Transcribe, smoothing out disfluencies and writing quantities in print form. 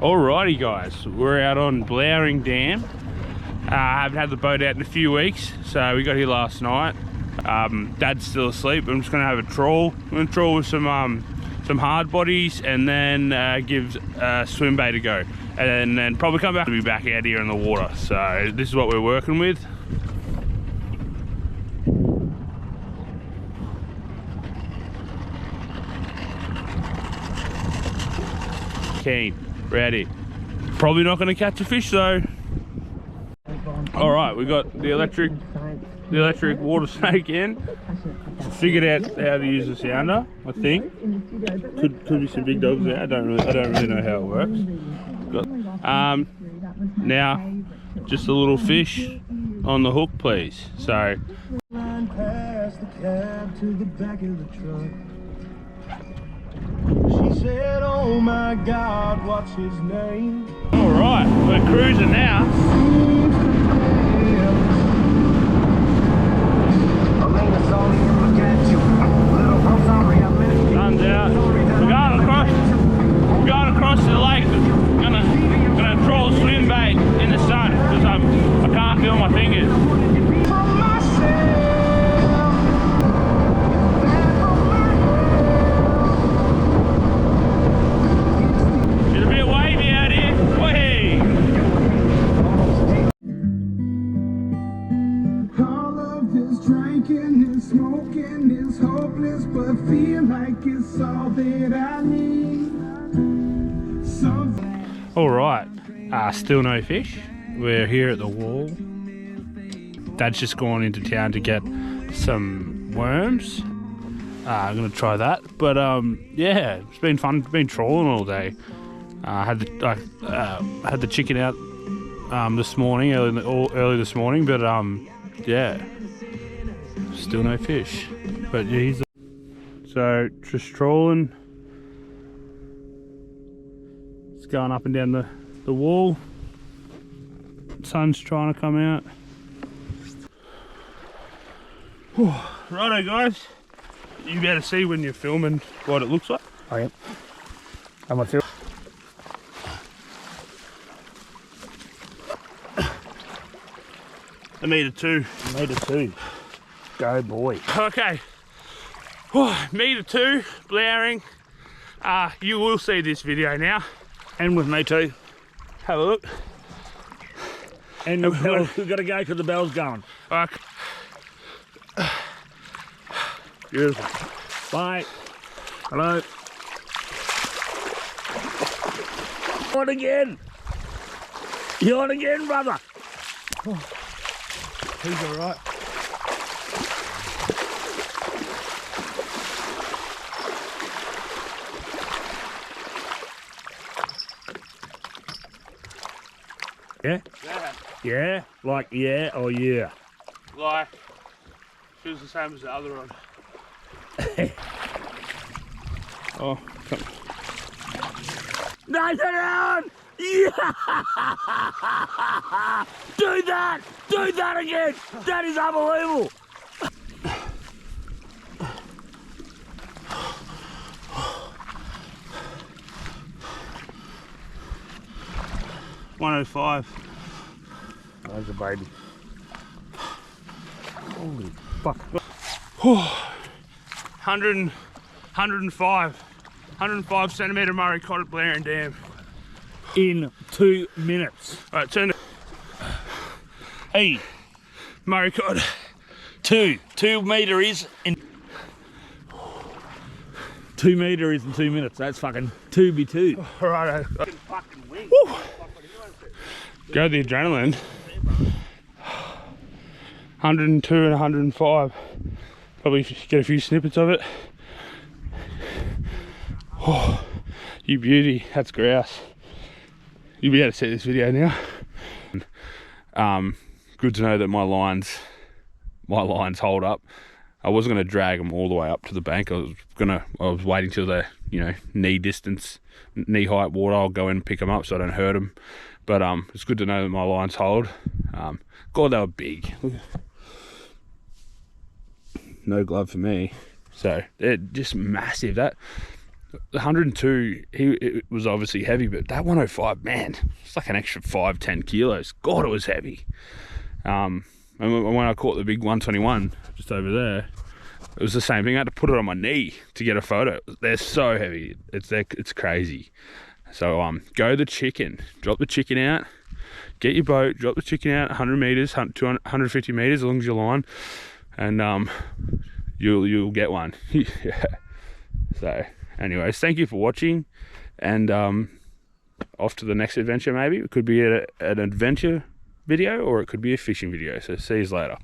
Alrighty guys, we're out on Blowering Dam. I haven't had the boat out in a few weeks, so we got here last night. Dad's still asleep. I'm just gonna have a trawl. I'm gonna trawl with some hard bodies and then give swim bait a go. And then probably come back to be back out here in the water. So this is what we're working with. Keen, ready. Probably not gonna catch a fish though. All right, we got the electric water snake in. Figured out how to use the sounder, I think. Could be some big dogs there. I don't really know how it works. Now just a little fish on the hook, please. So she said, oh my God, what's his name? All right, we're cruising now. Sun's out. We're going across the lake. Gonna troll swim bait in the sun because I can't feel my fingers. It's a bit wavy out here. Whee! All of this drinking and smoking is hopeless, but feel like it's all that I need. All right, still no fish. We're here at the wall. Dad's just gone into town to get some worms. I'm gonna try that. But yeah, it's been fun. Been trawling all day. Had the chicken out this morning, early this morning. But yeah, still no fish. But yeah, so just trawling. It's going up and down the wall. Sun's trying to come out. Righto guys, you better see when you're filming what it looks like. I am. I'm on film. A metre two. Go boy. Okay. Metre two, blowering. You will see this video now. And with me too. Have a look. And we've got to go because the bell's going. Okay. Beautiful. Bye. Hello. On again. You on again, brother? He's all right. Yeah? Yeah? Like yeah or yeah? Like, feels the same as the other one. Oh, come on. Nathan Allen! Yeah! Do that! Do that again! That is unbelievable! $105. There's a baby. Holy fuck. 105 centimetre Murray cod at Blowering Dam. In 2 minutes. Alright, turn it. Hey, Murray cod. 2 metre is in 2 metre is in 2 minutes. That's fucking 2v2. Alright. Go the adrenaline. 102 and 105. Probably get a few snippets of it. Oh, you beauty. That's grouse. You'll be able to see this video now. Good to know that my lines hold up. I wasn't going to drag them all the way up to the bank. I was waiting till the knee distance, knee height water. I'll go in and pick them up so I don't hurt them. But it's good to know that my lines hold. God, they were big. No glove for me. So they're just massive. That The 102, it was obviously heavy, but that 105, man, it's like an extra 5-10 kilos. God, it was heavy. And when I caught the big 121 just over there, it was the same thing. I had to put it on my knee to get a photo. They're so heavy. It's crazy. So go the chicken. Drop the chicken out. Get your boat. Drop the chicken out 100 meters, 150 meters, as long as you're line, and you'll get one. Yeah. So, anyways, thank you for watching, and off to the next adventure. Maybe it could be an adventure video, or it could be a fishing video. So see you later.